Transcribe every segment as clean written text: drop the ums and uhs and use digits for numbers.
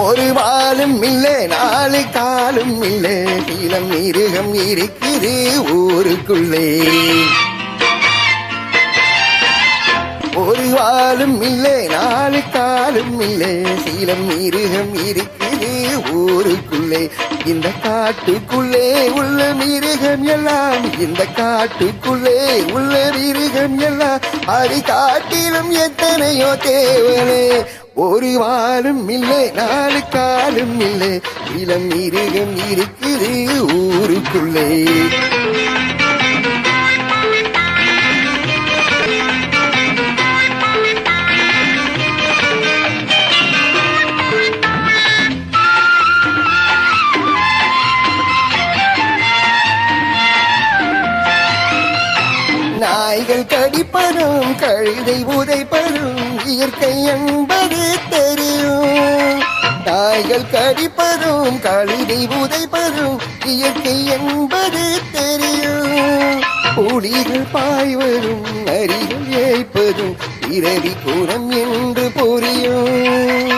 ஒரு வாலும் இல்லை நாலு காலும் இல்லை இளம் மிருகம் இருக்குது ஊருக்குள்ளே. ஒரு வாலும் இல்லை நாலு காலும் இல்லை சீலம் மிருகம் இருக்குது ஊருக்குள்ளே. இந்த காட்டுக்குள்ளே உள்ள மிருகம் எல்லாம் இந்த காட்டுக்குள்ளே உள்ள மிருகம் எல்லாம் அது காட்டிலும் எத்தனையோ தேவனே. ஒரு வாலும் இல்லை நாலு காலும் இல்லை இளம் மிருகம் இருக்குது ஊருக்குள்ளே. நாய்கள் கடிப்பதும் கழுதை உதைப்பதும் இயற்கை என்பது தெரியும். நாய்கள் கடிப்பதும் கழுதை உதைப்பதும் இயற்கை என்பது தெரியும். புலிகள் பாய்வதும் நரிகள் ஏய்ப்பதும் பிறவி குணம் என்று புரியும்.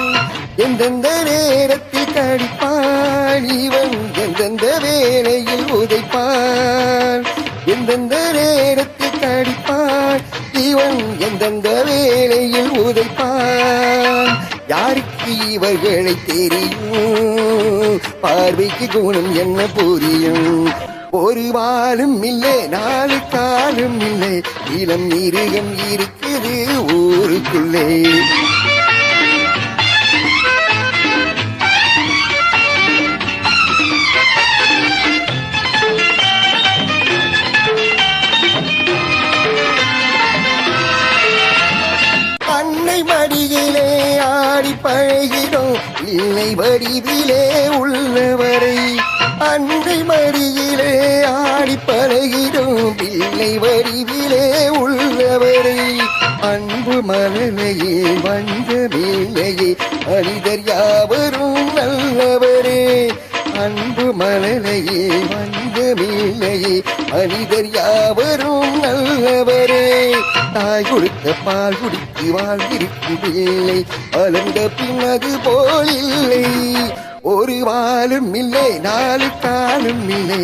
எந்தெந்த நேரத்தில் கடிப்பான் இவன் எந்தெந்த வேளையில் உதைப்பான். எந்தெந்த நேரத்தில் கடிப்பான் இவன் எந்தெந்த வேளையில் உதைப்பான். யாருக்கு இவர்களை தெரியும்? பார்வைக்கு குணம் என்ன புரியும்? ஒரு வாலும் இல்லை நாலு காலும் இல்லை இளம் மிருகம் இருக்குது ஊருக்குள்ளே. அன்னை மடியிலே ஆடி பழகிடும் இல்லை வடிவிலே உள்ளவரை. அன்னை மடியிலே ஆடி பழகிடும் பிள்ளை வடிவிலே உள்ளவரை. அன்பு மனநிலையே வஞ்சமில்லையே மனிதர் யாவரும் நல்லவரே. அன்பு மனநிலையே வஞ்சமில்லையே மனிதர் யாவரும் நல்லவரே. தாய் கொடுத்த பால் குடித்து வாழ்ந்திருக்கும் பிள்ளை வளர்ந்த பின்னது போல் இல்லை. ஒரு வாலும் இல்லை நாலு காலும் இல்லை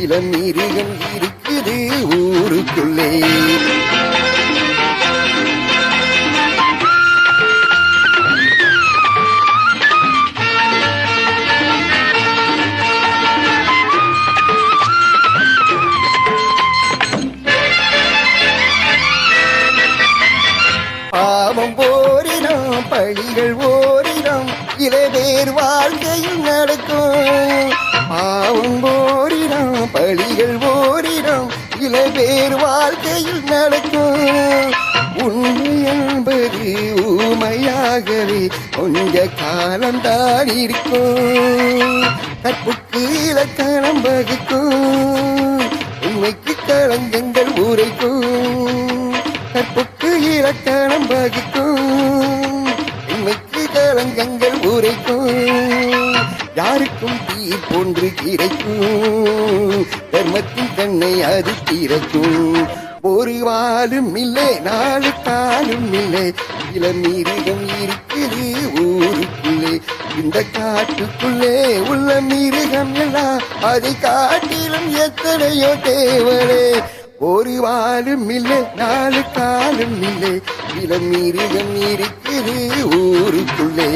இளம் மிருகம் இருக்குது ஊருக்குள்ளே. பாவம் ஓரிடம் பழிகள் ஓரிடம் இளவேர் வாழ்க்கையில் நடக்கும். பாவம் ஓரிடம் பழிகள் ஓரிடம் இளவேர் வாழ்க்கையில் நடக்கும். உண்மை என்பது ஊமையாகவே கொஞ்ச காலம்தான் இருக்கும். கற்புக்கு இலக்கணம் வகுக்கும் உண்மைக்கு களங்கங்கள் உரைக்கும். கற்புக்கு இலக்கணம் வகுக்கும் உண்மைக்கு களங்கங்கள் உரைக்கும். யாருக்கும் தீர்ப்பொன்று கிடைக்கும் தர்மத்தின் கண்ணை அது திறக்கும். ஒரு வாலும் இல்லை நாலு காலும் இல்லை இளம் மிருகம் இருக்குது ஊருக்குள்ளே. இந்த காட்டுக்குள்ளே உள்ள மிருகம் எல்லாம் அதை காட்டிலும் எத்தனையோ தேவனே. ஒரு வாலும் இல்லை நாலு காலும் இல்லை இளம் மிருகம் இருக்குது ஊருக்குள்ளே.